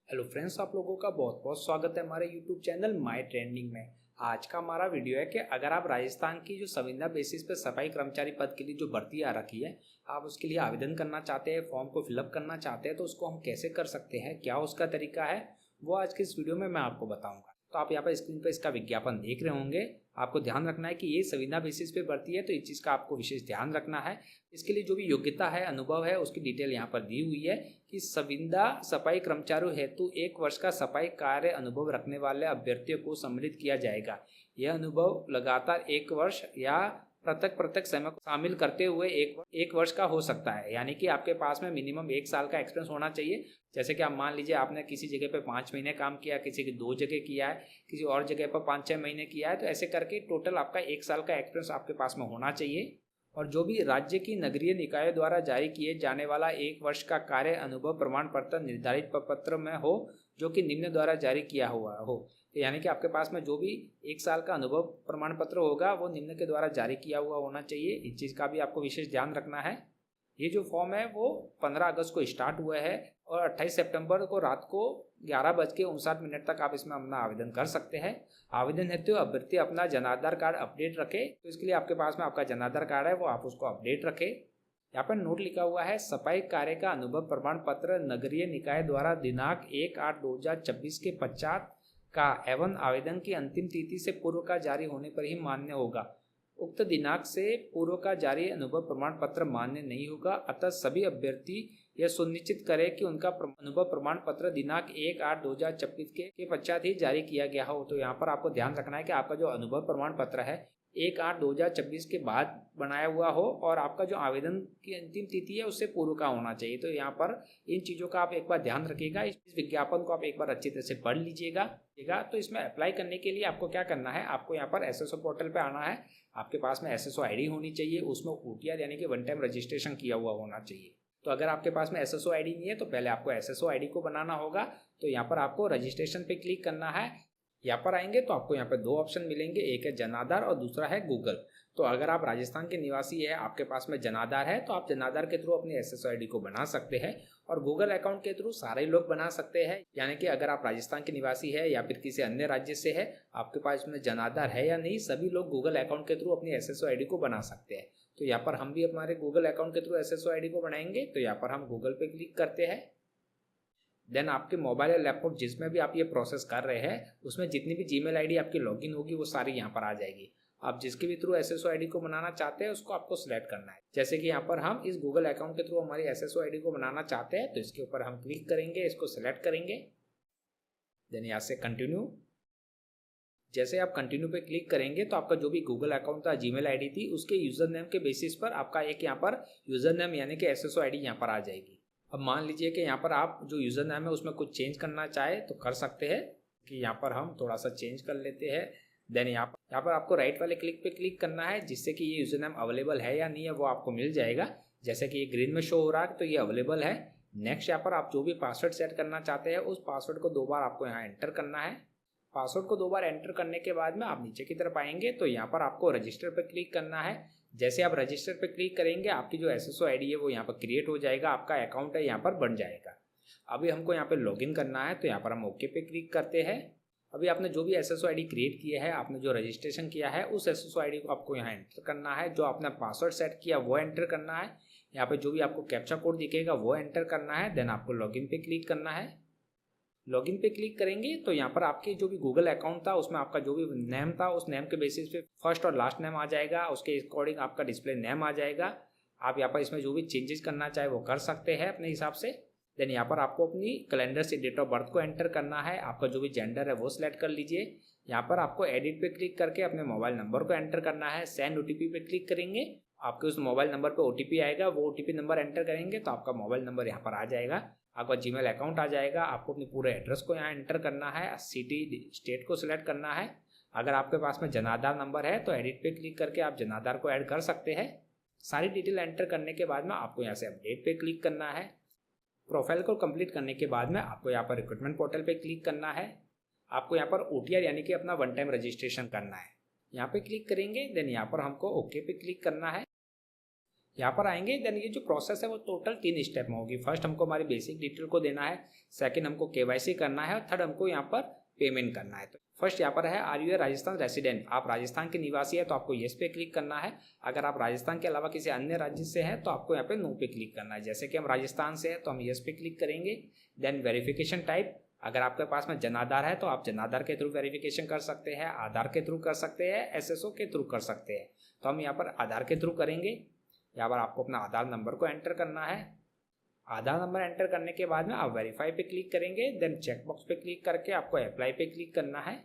Hello friends, आप लोगों का बहुत बहुत स्वागत है हमारे यूट्यूब चैनल माय ट्रेंडिंग में। आज का हमारा वीडियो है कि अगर आप राजस्थान की जो संविदा बेसिस पे सफाई कर्मचारी पद के लिए जो भर्ती आ रखी है, आप उसके लिए आवेदन करना चाहते हैं, फॉर्म को फिलअप करना चाहते हैं, तो उसको हम कैसे कर सकते हैं, क्या उसका तरीका है, वो आज के इस वीडियो में मैं आपको बताऊँगा। तो आप यहाँ पर स्क्रीन पर इसका विज्ञापन देख रहे होंगे। आपको ध्यान रखना है कि ये संविदा बेसिस पे भर्ती है, तो इस चीज़ का आपको विशेष ध्यान रखना है। इसके लिए जो भी योग्यता है, अनुभव है, उसकी डिटेल यहाँ पर दी हुई है कि संविदा सफाई कर्मचारियों हेतु 1 वर्ष का सफाई कार्य अनुभव रखने वाले अभ्यर्थियों को सम्मिलित किया जाएगा। यह अनुभव लगातार 1 वर्ष या पृथक समय को शामिल करते हुए एक वर्ष का हो सकता है। यानी कि आपके पास में मिनिमम 1 साल का एक्सपीरियंस होना चाहिए। जैसे कि आप मान लीजिए आपने किसी जगह पे 5 महीने काम किया, किसी की 2 जगह किया है, किसी और जगह पर 5-6 महीने किया है, तो ऐसे करके टोटल आपका 1 साल का एक्सपीरियंस आपके पास में होना चाहिए। और जो भी राज्य की नगरीय निकायों द्वारा जारी किए जाने वाला 1 वर्ष का कार्य अनुभव प्रमाण पत्र निर्धारित प्रपत्र में हो, जो कि निम्न द्वारा जारी किया हुआ हो। तो यानी कि आपके पास में जो भी 1 साल का अनुभव प्रमाण पत्र होगा वो निम्न के द्वारा जारी किया हुआ होना चाहिए। इस चीज़ का भी आपको विशेष ध्यान रखना है। ये जो फॉर्म है वो 15 अगस्त को स्टार्ट हुआ है और 28 सितंबर को रात को 11:59 तक आप इसमें अपना आवेदन कर सकते हैं। आवेदन हेतु अभ्यर्थी अपना जन आधार कार्ड अपडेट रखे। तो इसके लिए आपके पास में आपका जन आधार कार्ड है, वो आप उसको अपडेट रखें। यहाँ पर नोट लिखा हुआ है, सफाई कार्य का अनुभव प्रमाण पत्र नगरीय निकाय द्वारा दिनांक 1/8/2024 के पश्चात का एवं आवेदन की अंतिम तिथि से पूर्व का जारी होने पर ही मान्य होगा। उक्त दिनांक से पूर्व का जारी अनुभव प्रमाण पत्र मान्य नहीं होगा। अतः सभी अभ्यर्थी यह सुनिश्चित करें कि उनका अनुभव प्रमाण पत्र दिनांक 1/8/2024 के पश्चात ही जारी किया गया हो। तो यहाँ पर आपको ध्यान रखना है कि आपका जो अनुभव प्रमाण पत्र है 1/8/2024 के बाद बनाया हुआ हो और आपका जो आवेदन की अंतिम तिथि है उससे पूर्व का होना चाहिए। तो यहाँ पर इन चीज़ों का आप एक बार ध्यान रखिएगा। इस विज्ञापन को आप एक बार अच्छी तरह से पढ़ लीजिएगा। तो इसमें अप्लाई करने के लिए आपको क्या करना है, आपको यहाँ पर एसएसओ पोर्टल पे आना है। आपके पास में एसएसओ आईडी होनी चाहिए, उसमें ओटीआर यानी कि वन टाइम रजिस्ट्रेशन किया हुआ होना चाहिए। तो अगर आपके पास में एसएसओ आईडी नहीं है तो पहले आपको एसएसओ आईडी को बनाना होगा। तो यहाँ पर आपको रजिस्ट्रेशन पे क्लिक करना है। यहाँ पर आएंगे तो आपको यहाँ पे 2 ऑप्शन मिलेंगे, एक है जन आधार और दूसरा है गूगल। तो अगर आप राजस्थान के निवासी है, आपके पास में जन आधार है, तो आप जन आधार के थ्रू अपनी एसएसओ आईडी को बना सकते हैं और गूगल अकाउंट के थ्रू सारे लोग बना सकते हैं। यानी कि अगर आप राजस्थान के निवासी है या फिर किसी अन्य राज्य से है, आपके पास में जन आधार है या नहीं, सभी लोग गूगल अकाउंट के थ्रू अपनी एसएसओ आईडी को बना सकते हैं। तो यहाँ पर हम भी हमारे गूगल अकाउंट के थ्रू एसएसओ आईडी को बनाएंगे। तो यहाँ पर हम गूगल पे क्लिक करते हैं। देन आपके मोबाइल या लैपटॉप जिसमें भी आप ये प्रोसेस कर रहे हैं उसमें जितनी भी जीमेल आईडी आपकी लॉगिन होगी वो सारी यहाँ पर आ जाएगी। आप जिसके भी थ्रू एसएसओ आईडी को बनाना चाहते हैं उसको आपको सिलेक्ट करना है। जैसे कि यहाँ पर हम इस गूगल अकाउंट के थ्रू हमारी एसएसओ आईडी को बनाना चाहते हैं, तो इसके ऊपर हम क्लिक करेंगे, इसको सिलेक्ट करेंगे। देन यहाँ से कंटिन्यू। जैसे आप कंटिन्यू पे क्लिक करेंगे तो आपका जो भी गूगल अकाउंट था, जीमेल आईडी थी, उसके यूजर नेम के बेसिस पर आपका एक यहाँ पर यूजर नेम यानी कि एसएसओ आईडी यहाँ पर आ जाएगी। अब मान लीजिए कि यहाँ पर आप जो यूज़र नेम है उसमें कुछ चेंज करना चाहे तो कर सकते हैं। कि यहाँ पर हम थोड़ा सा चेंज कर लेते हैं। देन यहाँ पर आपको राइट वाले क्लिक पे क्लिक करना है, जिससे कि ये यूज़र नेम अवेलेबल है या नहीं है वो आपको मिल जाएगा। जैसे कि ये ग्रीन में शो हो रहा है तो ये अवेलेबल है। नेक्स्ट यहाँ पर आप जो भी पासवर्ड सेट करना चाहते हैं उस पासवर्ड को 2 बार आपको यहाँ एंटर करना है। पासवर्ड को 2 बार एंटर करने के बाद में आप नीचे की तरफ आएंगे तो यहाँ पर आपको रजिस्टर पर क्लिक करना है। जैसे आप रजिस्टर पे क्लिक करेंगे आपकी जो एसएसओ आईडी है वो यहाँ पर क्रिएट हो जाएगा, आपका अकाउंट है यहाँ पर बन जाएगा। अभी हमको यहाँ पे लॉगिन करना है तो यहाँ पर हम ओके पे क्लिक करते हैं। अभी आपने जो भी एसएसओ आईडी क्रिएट किया है, आपने जो रजिस्ट्रेशन किया है उस एसएसओ आईडी को आपको यहाँ एंटर करना है। जो आपने पासवर्ड सेट किया वो एंटर करना है। यहाँ पे जो भी आपको कैप्चा कोड दिखेगा वो एंटर करना है। देन आपको लॉगिन पे क्लिक करना है। लॉगिन पे क्लिक करेंगे तो यहाँ पर आपके जो भी गूगल अकाउंट था उसमें आपका जो भी नेम था उस नेम के बेसिस पे फर्स्ट और लास्ट नेम आ जाएगा, उसके अकॉर्डिंग आपका डिस्प्ले नेम आ जाएगा। आप यहाँ पर इसमें जो भी चेंजेस करना चाहे वो कर सकते हैं अपने हिसाब से। देन यहाँ पर आपको अपनी कैलेंडर से डेट ऑफ बर्थ को एंटर करना है। आपका जो भी जेंडर है वो सिलेक्ट कर लीजिए। यहाँ पर आपको एडिट पे क्लिक करके अपने मोबाइल नंबर को एंटर करना है। सेंड ओटीपी पे क्लिक करेंगे, आपके उस मोबाइल नंबर पे ओटीपी आएगा, वो ओटीपी नंबर एंटर करेंगे तो आपका मोबाइल नंबर यहाँ पर आ जाएगा, आपका जीमेल अकाउंट आ जाएगा। आपको अपने पूरे एड्रेस को यहाँ एंटर करना है, सिटी स्टेट को सिलेक्ट करना है। अगर आपके पास में जन आधार नंबर है तो एडिट पे क्लिक करके आप जन आधार को ऐड कर सकते हैं। सारी डिटेल एंटर करने के बाद में आपको यहाँ से अपडेट पे क्लिक करना है। प्रोफाइल को कंप्लीट करने के बाद में आपको यहाँ पर रिक्रूटमेंट पोर्टल पे क्लिक करना है। आपको यहाँ पर ओटीआर यानी कि अपना वन टाइम रजिस्ट्रेशन करना है। यहाँ पे क्लिक करेंगे। देन यहाँ पर हमको ओके पे क्लिक करना है। यहाँ पर आएंगे, देन ये जो प्रोसेस है वो टोटल 3 स्टेप में होगी। फर्स्ट हमको हमारी बेसिक डिटेल को देना है, सेकंड हमको केवाईसी करना है और थर्ड हमको यहाँ पर पेमेंट करना है। तो फर्स्ट यहाँ पर है are you a Rajasthan resident, आप राजस्थान के निवासी है तो आपको येस पे क्लिक करना है। अगर आप राजस्थान के अलावा किसी अन्य राज्य से हैं तो आपको यहाँ पे नो पे क्लिक करना है। जैसे कि हम राजस्थान से हैं तो हम येस पे क्लिक करेंगे। देन वेरिफिकेशन टाइप, अगर आपके पास में जन आधार है तो आप जन आधार के थ्रू वेरिफिकेशन कर सकते हैं, आधार के थ्रू कर सकते हैं, एसएसओ के थ्रू कर सकते हैं। तो हम यहाँ पर आधार के थ्रू करेंगे। यहाँ पर आपको अपना आधार नंबर को एंटर करना है। आधार नंबर एंटर करने के बाद में आप वेरीफाई पे क्लिक करेंगे। देन चेकबॉक्स पे क्लिक करके आपको अप्लाई पे क्लिक करना है।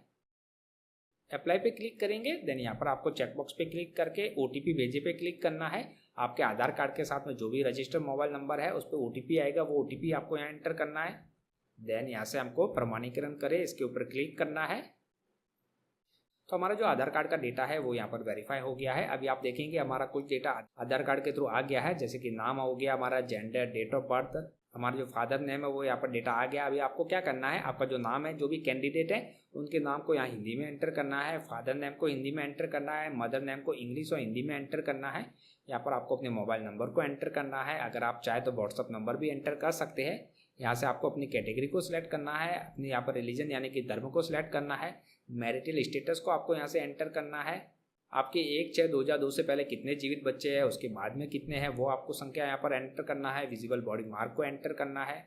अप्लाई पे क्लिक करेंगे, देन यहाँ पर आपको चेकबॉक्स पे क्लिक करके ओटीपी भेजे पे क्लिक करना है। आपके आधार कार्ड के साथ में जो भी रजिस्टर्ड मोबाइल नंबर है उस पर ओटीपी आएगा, वो ओटीपी आपको यहाँ एंटर करना है। देन यहाँ से हमको प्रमाणीकरण करें, इसके ऊपर क्लिक करना है। तो हमारा जो आधार कार्ड का डेटा है वो यहाँ पर वेरीफाई हो गया है। अभी आप देखेंगे हमारा कुछ डेटा आधार कार्ड के थ्रू आ गया है, जैसे कि नाम हो गया हमारा, जेंडर, डेट ऑफ बर्थ, हमारा जो फादर नेम है वो यहाँ पर डेटा आ गया। अभी आपको क्या करना है, आपका जो नाम है, जो भी कैंडिडेट है उनके नाम को यहाँ हिंदी में एंटर करना है, फादर नेम को हिंदी में एंटर करना है, मदर नेम को इंग्लिश और हिंदी में एंटर करना है। यहाँ पर आपको अपने मोबाइल नंबर को एंटर करना है। अगर आप चाहे तो व्हाट्सअप नंबर भी एंटर कर सकते हैं। यहाँ से आपको अपनी कैटेगरी को सिलेक्ट करना है, अपने यहाँ पर रिलीजन यानी कि धर्म को सिलेक्ट करना है। मैरिटल स्टेटस को आपको यहाँ से एंटर करना है। आपके 1/6/2002 से पहले कितने जीवित बच्चे हैं, उसके बाद में कितने हैं वो आपको संख्या यहाँ पर एंटर करना है। विजिबल बॉडी मार्क को एंटर करना है।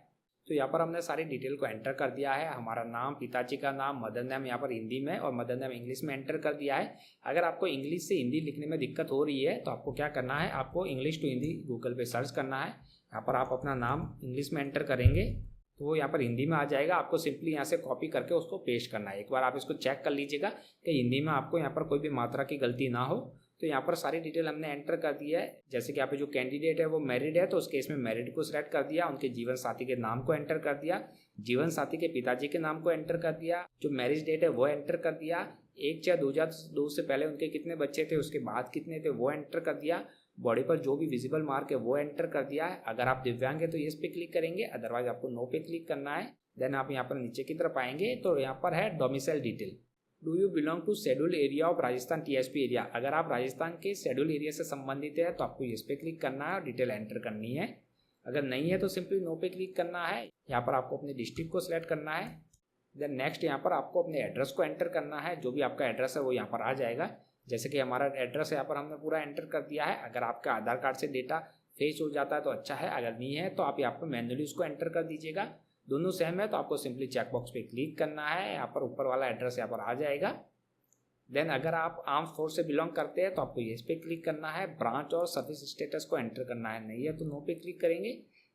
तो यहाँ पर हमने सारी डिटेल को एंटर कर दिया है। हमारा नाम, पिताजी का नाम, मदर नेम यहाँ पर हिंदी में और मदर नेम इंग्लिश में एंटर कर दिया है। अगर आपको इंग्लिश से हिंदी लिखने में दिक्कत हो रही है तो आपको क्या करना है, आपको इंग्लिश टू हिंदी गूगल पे सर्च करना है। यहाँ पर आप अपना नाम इंग्लिश में एंटर करेंगे तो वो यहाँ पर हिंदी में आ जाएगा। आपको सिंपली यहाँ से कॉपी करके उसको पेस्ट करना है। एक बार आप इसको चेक कर लीजिएगा कि हिंदी में आपको यहाँ पर कोई भी मात्रा की गलती ना हो। तो यहाँ पर सारी डिटेल हमने एंटर कर दिया है। जैसे कि यहाँ पे जो कैंडिडेट है वो मैरिड है तो उस केस में मैरिड को सिलेक्ट कर दिया, उनके जीवन साथी के नाम को एंटर कर दिया, जीवन साथी के पिताजी के नाम को एंटर कर दिया, जो मैरिज डेट है वो एंटर कर दिया, 1/6/2002 से पहले उनके कितने बच्चे थे, उसके बाद कितने थे वो एंटर कर दिया, बॉडी पर जो भी विजिबल मार्क है वो एंटर कर दिया है। अगर आप दिव्यांग है तो येस पे क्लिक करेंगे, अदरवाइज आपको नो पे क्लिक करना है। देन आप यहाँ पर नीचे की तरफ आएंगे तो यहाँ पर है domicile detail, do you belong to schedule area of Rajasthan TSP area. अगर आप राजस्थान के शेड्यूल एरिया से संबंधित है तो आपको येस पे क्लिक करना है और डिटेल एंटर करनी है। अगर नहीं है तो सिंपली नो पे क्लिक करना है। यहाँ पर आपको अपने डिस्ट्रिक्ट को सिलेक्ट करना है। देन नेक्स्ट यहाँ पर आपको अपने एड्रेस को एंटर करना है। जो भी आपका एड्रेस है वो यहाँ पर आ जाएगा। जैसे कि हमारा एड्रेस यहाँ पर हमने पूरा एंटर कर दिया है। अगर आपका आधार कार्ड से डेटा फेच हो जाता है तो अच्छा है, अगर नहीं है तो आप यहाँ पर मैन्युअली उसको एंटर कर दीजिएगा। दोनों सेम है तो आपको सिंपली चेकबॉक्स पे क्लिक करना है। यहाँ पर ऊपर वाला एड्रेस यहाँ पर आ जाएगा। देन अगर आप आर्म फोर्स से बिलोंग करते हैं तो आपको येस पे क्लिक करना है। ब्रांच और सर्विस स्टेटस को एंटर करना है, नहीं है तो नो पे क्लिक करेंगे।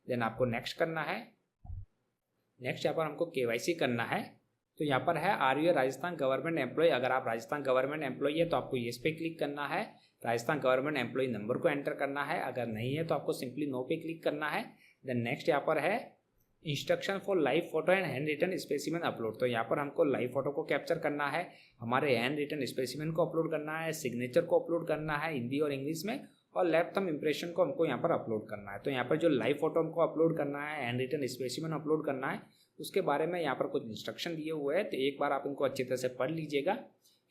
देन आपको नेक्स्ट करना है। नेक्स्ट यहाँ पर हमको केवाईसी करना है। तो यहाँ पर है are you a Rajasthan government employ. अगर आप राजस्थान गवर्नमेंट एम्प्लॉय है तो आपको येस पे क्लिक करना है। राजस्थान गवर्नमेंट एम्प्लॉय नंबर को एंटर करना है। अगर नहीं है तो आपको सिंपली नो पे क्लिक करना है। देन नेक्स्ट यहाँ पर है instruction for live photo and hand written specimen upload. तो यहाँ पर हमको लाइव फोटो को कैप्चर करना है, हमारे हैंड रिटन स्पेसिमेन को अपलोड करना है, सिग्नेचर को अपलोड करना है हिंदी और इंग्लिश में, और लेफ्ट थंब इंप्रेशन को हमको यहाँ पर अपलोड करना है। तो यहाँ पर जो लाइव फोटो हमको अपलोड करना है, हैंड रिटन स्पेसिमेन अपलोड करना है, उसके बारे में यहाँ पर कुछ इंस्ट्रक्शन दिए हुए हैं। तो एक बार आप इनको अच्छी तरह से पढ़ लीजिएगा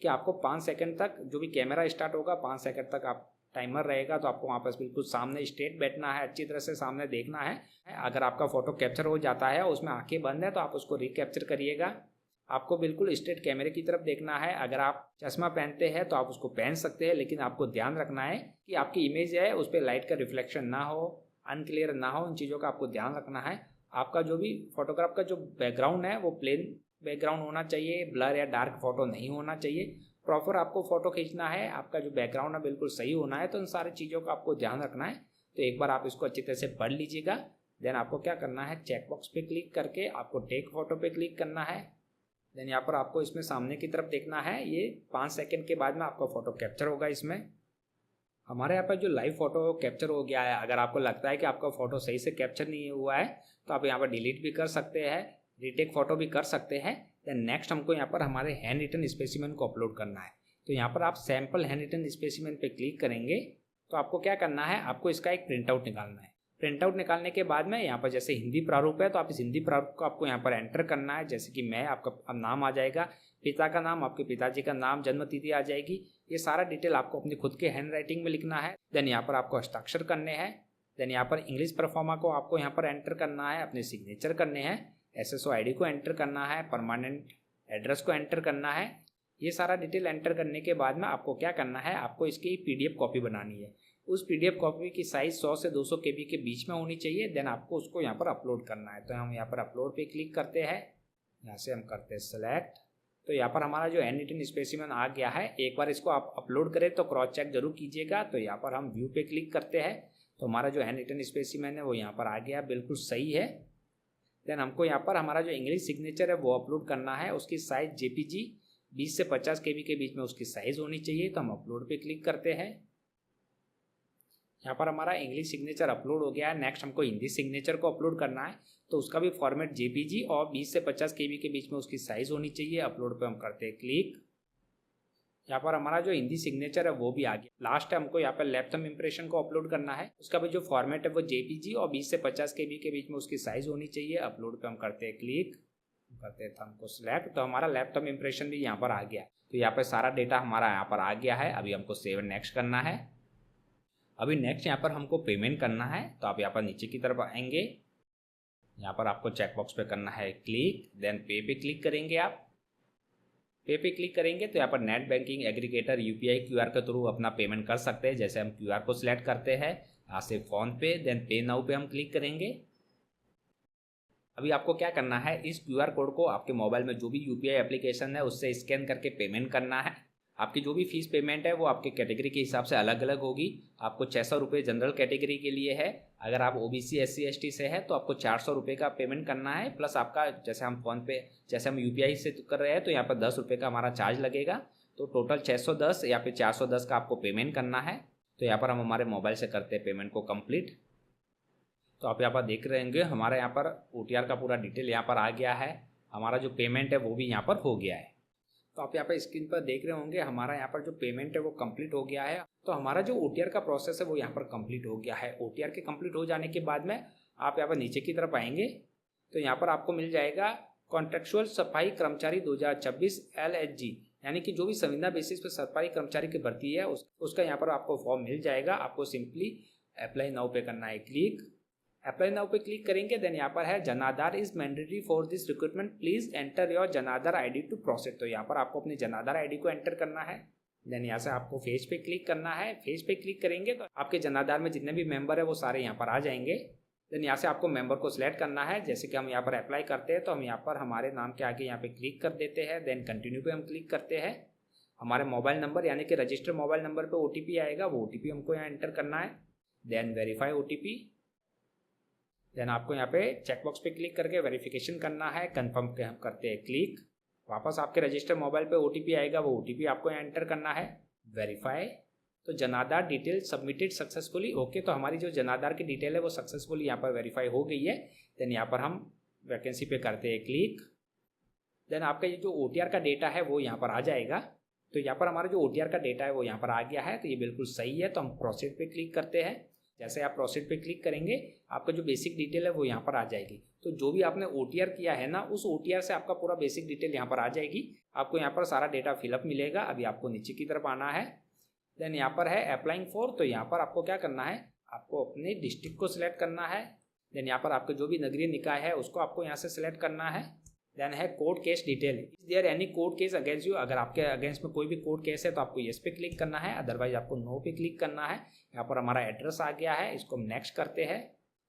कि आपको 5 सेकंड तक जो भी कैमरा स्टार्ट होगा 5 सेकंड तक आप टाइमर रहेगा तो आपको वहाँ पर बिल्कुल सामने स्ट्रेट बैठना है, अच्छी तरह से सामने देखना है। अगर आपका फोटो कैप्चर हो जाता है उसमें आंखें बंद है तो आप उसको रिकैप्चर करिएगा। आपको बिल्कुल स्ट्रेट कैमरे की तरफ देखना है। अगर आप चश्मा पहनते हैं तो आप उसको पहन सकते हैं, लेकिन आपको ध्यान रखना है कि आपकी इमेज है उस पर लाइट का रिफ्लेक्शन ना हो, अनक्लियर ना हो, इन चीज़ों का आपको ध्यान रखना है। आपका जो भी फोटोग्राफ का जो बैकग्राउंड है वो प्लेन बैकग्राउंड होना चाहिए, ब्लर या डार्क फोटो नहीं होना चाहिए। प्रॉपर आपको फोटो खींचना है, आपका जो बैकग्राउंड है बिल्कुल सही होना है। तो इन सारी चीज़ों का आपको ध्यान रखना है। तो एक बार आप इसको अच्छी तरह से पढ़ लीजिएगा। देन आपको क्या करना है, चेकबॉक्स पे क्लिक करके आपको टेक फोटो पे क्लिक करना है। देन यहाँ पर आपको इसमें सामने की तरफ देखना है, ये 5 सेकंड के बाद में आपका फोटो कैप्चर होगा। इसमें हमारे यहाँ पर जो लाइव फोटो कैप्चर हो गया है। अगर आपको लगता है कि आपका फोटो सही से कैप्चर नहीं हुआ है तो आप यहाँ पर डिलीट भी कर सकते हैं, रीटेक फोटो भी कर सकते हैं। देन नेक्स्ट हमको यहाँ पर हमारे हैंड रिटन स्पेसिमेन को अपलोड करना है। तो यहाँ पर आप सैम्पल हैंड रिटन स्पेसिमेन पे क्लिक करेंगे तो आपको क्या करना है, आपको इसका एक प्रिंट आउट निकालना है। प्रिंट आउट निकालने के बाद में यहाँ पर जैसे हिंदी प्रारूप है तो आप इस हिंदी प्रारूप को आपको यहाँ पर एंटर करना है। जैसे कि मैं, आपका अब नाम आ जाएगा, पिता का नाम, आपके पिताजी का नाम, जन्म तिथि आ जाएगी। ये सारा डिटेल आपको अपनी खुद के हैंड राइटिंग में लिखना है। देन यहाँ पर आपको हस्ताक्षर करने हैं। देन यहाँ पर इंग्लिश परफॉर्मा को आपको यहाँ पर एंटर करना है, अपने सिग्नेचर करने हैं, SSO ID को एंटर करना है, परमानेंट एड्रेस को एंटर करना है। ये सारा डिटेल एंटर करने के बाद में आपको क्या करना है, आपको इसकी PDF कॉपी बनानी है। उस PDF कॉपी की साइज़ 100 से 200 KB के बीच में होनी चाहिए। देन आपको उसको यहाँ पर अपलोड करना है। तो हम यहाँ पर अपलोड पे क्लिक करते हैं, यहाँ से हम करते हैं सेलेक्ट। तो यहाँ पर हमारा जो N18 स्पेसिमेन आ गया है। एक बार इसको आप अपलोड करें तो क्रॉस चेक जरूर कीजिएगा। तो यहाँ पर हम व्यू पे क्लिक करते हैं तो हमारा जो N18 स्पेसिमेन है वो यहाँ पर आ गया, बिल्कुल सही है। देन हमको यहाँ पर हमारा जो इंग्लिश सिग्नेचर है वो अपलोड करना है। उसकी साइज़ JPG 20 से 50 KB के बीच में उसकी साइज़ होनी चाहिए। तो हम अपलोड पे क्लिक करते हैं। यहाँ पर हमारा इंग्लिश सिग्नेचर अपलोड हो गया है। नेक्स्ट हमको हिंदी सिग्नेचर को अपलोड करना है। तो उसका भी फॉर्मेट JPG और 20 से 50 KB के बीच में उसकी साइज़ होनी चाहिए। अपलोड पे हम करते हैं क्लिक। यहाँ पर हमारा जो हिंदी सिग्नेचर है वो भी आ गया। लास्ट है हमको यहाँ पर लेफ्ट थंब इम्प्रेशन को अपलोड करना है। उसका भी जो फॉर्मेट है वो JPG और 20 से 50 KB के बीच में उसकी साइज़ होनी चाहिए। अपलोड पे हम करते हैं क्लिक, करते हैं थंब को सिलेक्ट। तो हमारा लेफ्ट थंब इम्प्रेशन भी यहाँ पर आ गया। तो यहाँ पर सारा डेटा हमारा यहाँ पर आ गया है। अभी हमको सेव नेक्स्ट करना है। अभी नेक्स्ट यहाँ पर हमको पेमेंट करना है। तो आप यहाँ पर नीचे की तरफ आएंगे, यहाँ पर आपको चेकबॉक्स पे करना है क्लिक। देन पे क्लिक करेंगे। आप पे क्लिक करेंगे तो यहाँ पर net banking, aggregator, UPI QR के थ्रू अपना पेमेंट कर सकते हैं। जैसे हम QR को सिलेक्ट करते हैं, यहाँ से फोन पे, देन पे नाउ पे हम क्लिक करेंगे। अभी आपको क्या करना है, इस QR कोड को आपके मोबाइल में जो भी UPI एप्लीकेशन है उससे स्कैन करके पेमेंट करना है। आपकी जो भी फीस पेमेंट है वो आपके कैटेगरी के हिसाब से अलग अलग होगी। आपको 600 रुपये जनरल कैटेगरी के लिए है। अगर आप OBC SC ST से है तो आपको 400 रुपये का पेमेंट करना है। प्लस आपका जैसे हम फ़ोन पे, जैसे हम UPI से कर रहे हैं तो यहाँ पर 10 रुपये का हमारा चार्ज लगेगा। तो टोटल 610 या फिर 410 का आपको पेमेंट करना है। तो यहाँ पर हम हमारे मोबाइल से करते हैं पेमेंट को कंप्लीट। तो आप यहाँ पर देख रहे होंगे हमारा यहाँ पर OTR का पूरा डिटेल यहाँ पर आ गया है। हमारा जो पेमेंट है वो भी यहाँ पर हो गया है। तो आप यहाँ पर स्क्रीन पर देख रहे होंगे हमारा यहाँ पर जो पेमेंट है वो कंप्लीट हो गया है। तो हमारा जो OTR का प्रोसेस है वो यहाँ पर कंप्लीट हो गया है। OTR के कंप्लीट हो जाने के बाद में आप यहाँ पर नीचे की तरफ आएंगे तो यहाँ पर आपको मिल जाएगा कॉन्ट्रेक्चुअल सफाई कर्मचारी 2026 LHG, यानी कि जो भी संविदा बेसिस पर सफाई कर्मचारी की भर्ती है उसका यहाँ पर आपको फॉर्म मिल जाएगा। आपको सिंपली अप्लाई नाउ पे करना है क्लिक। अप्लाई नाउ पे क्लिक करेंगे। देन यहाँ पर है जनाधार is mandatory for this recruitment, please enter your जनाधार ID टू प्रोसेस। तो यहाँ पर आपको अपनी जनाधार ID को एंटर करना है। देन यहाँ से आपको फेज पे क्लिक करना है। फेज पे क्लिक करेंगे तो आपके जनाधार में जितने भी मेंबर है वो सारे यहाँ पर आ जाएंगे। देन यहाँ से आपको मेंबर को सिलेक्ट करना है। जैसे कि हम यहाँ पर अप्लाई करते हैं तो हम यहाँ पर हमारे नाम के आगे यहाँ पे क्लिक कर देते हैं। देन कंटिन्यू पे हम क्लिक करते हैं। हमारे मोबाइल नंबर यानी कि रजिस्टर मोबाइल नंबर पे OTP आएगा, वो OTP हमको यहाँ एंटर करना है। Then verify OTP। देन आपको यहाँ पे चेकबॉक्स पे क्लिक करके वेरिफिकेशन करना है। कंफर्म पे हम करते हैं क्लिक। वापस आपके रजिस्टर मोबाइल पे OTP आएगा, वो OTP आपको यहाँ एंटर करना है। वेरीफाई। तो जनाधार डिटेल सबमिटेड सक्सेसफुली। ओके, तो हमारी जो जनाधार की डिटेल है वो सक्सेसफुली यहाँ पर वेरीफाई हो गई है। देन यहाँ पर हम वैकेंसी पे करते हैं क्लिक। देन आपका ये जो OTR का डेटा है वो यहाँ पर आ जाएगा। तो यहाँ पर हमारा जो OTR का डेटा है वो यहाँ पर आ गया है। तो ये बिल्कुल सही है। तो हम प्रोसीड पे क्लिक करते हैं। जैसे आप प्रोसीड पे क्लिक करेंगे आपका जो बेसिक डिटेल है वो यहाँ पर आ जाएगी। तो जो भी आपने OTR किया है ना, उस OTR से आपका पूरा बेसिक डिटेल यहाँ पर आ जाएगी। आपको यहाँ पर सारा डेटा फिलअप मिलेगा। अभी आपको नीचे की तरफ आना है। देन यहाँ पर है अप्लाइंग फॉर। तो यहाँ पर आपको क्या करना है, आपको अपने डिस्ट्रिक्ट को सिलेक्ट करना है। देन यहाँ पर आपके जो भी नगरीय निकाय है उसको आपको यहाँ से सिलेक्ट करना है। देन है court case detail, is there any court case against you. अगर आपके अगेंस्ट में कोई भी कोर्ट केस है तो आपको येस पे क्लिक करना है, अदरवाइज आपको नो पे क्लिक करना है। यहाँ पर हमारा एड्रेस आ गया है, इसको हम नेक्स्ट करते हैं।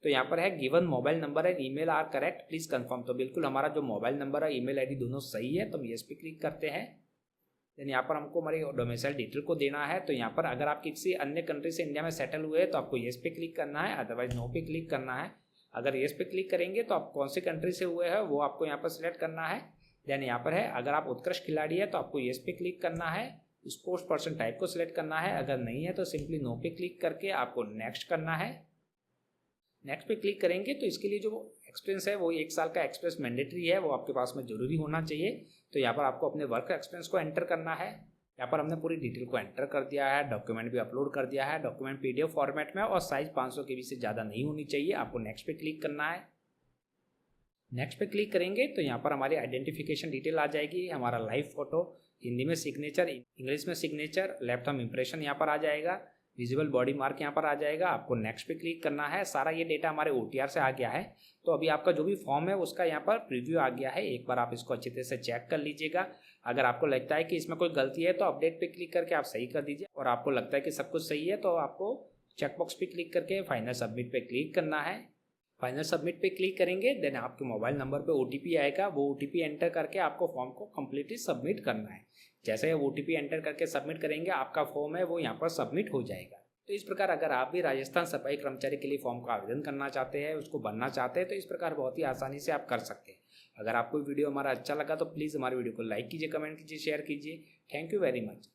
तो यहाँ पर है given mobile number and email are correct, please confirm. तो बिल्कुल हमारा जो मोबाइल नंबर है, ईमेल ID दोनों सही है। तो हम येस पे क्लिक करते हैं। देन यहाँ पर हमको हमारी डोमिसाइल डिटेल को देना है। तो यहाँ पर अगर आप किसी अन्य कंट्री से इंडिया में सेटल हुए हैं तो आपको येस पे क्लिक करना है, अदरवाइज नो पे क्लिक करना है। अगर येस पे क्लिक करेंगे तो आप कौन सी कंट्री से हुए हैं वो आपको यहाँ पर सिलेक्ट करना है। देन यहाँ पर है अगर आप उत्कृष्ट खिलाड़ी है तो आपको येस पे क्लिक करना है। स्पोर्ट्स पर्सन टाइप को सिलेक्ट करना है। अगर नहीं है तो सिंपली नो पे क्लिक करके आपको नेक्स्ट करना है। नेक्स्ट पे क्लिक करेंगे तो इसके लिए जो एक्सपीरियंस है वो 1 साल का एक्सपीरियंस मैंडेटरी है, वो आपके पास में जरूरी होना चाहिए। तो यहाँ पर आपको अपने वर्क एक्सपीरियंस को एंटर करना है। यहाँ पर हमने पूरी डिटेल को एंटर कर दिया है, डॉक्यूमेंट भी अपलोड कर दिया है, डॉक्यूमेंट पीडीएफ फॉर्मेट में और साइज 500 KB से ज़्यादा नहीं होनी चाहिए। आपको नेक्स्ट पे क्लिक करना है। नेक्स्ट पे क्लिक करेंगे तो यहाँ पर हमारी आइडेंटिफिकेशन डिटेल आ जाएगी, हमारा लाइव फोटो, हिंदी में सिग्नेचर, इंग्लिश में सिग्नेचर, लेफ्ट थंब इम्प्रेशन यहाँ पर आ जाएगा, विजिबल बॉडी मार्क यहाँ पर आ जाएगा। आपको नेक्स्ट पे क्लिक करना है। सारा ये डेटा हमारे OTR से आ गया है। तो अभी आपका जो भी फॉर्म है उसका यहाँ पर प्रीव्यू आ गया है। एक बार आप इसको अच्छी तरह से चेक कर लीजिएगा। अगर आपको लगता है कि इसमें कोई गलती है तो अपडेट पे क्लिक करके आप सही कर दीजिए, और आपको लगता है कि सब कुछ सही है तो आपको चेकबॉक्स पे क्लिक करके फाइनल सबमिट पे क्लिक करना है। फाइनल सबमिट पे क्लिक करेंगे, देन आपके मोबाइल नंबर पे OTP आएगा। वो OTP एंटर करके आपको फॉर्म को कम्प्लीटली सबमिट करना है। जैसे OTP एंटर करके सबमिट करेंगे, आपका फॉर्म है वो यहाँ पर सबमिट हो जाएगा। तो इस प्रकार अगर आप भी राजस्थान सफाई कर्मचारी के लिए फॉर्म का आवेदन करना चाहते हैं, उसको भरना चाहते हैं, तो इस प्रकार बहुत ही आसानी से आप कर सकते हैं। अगर आपको वीडियो हमारा अच्छा लगा तो प्लीज़ हमारे वीडियो को लाइक कीजिए, कमेंट कीजिए, शेयर कीजिए। Thank you very much.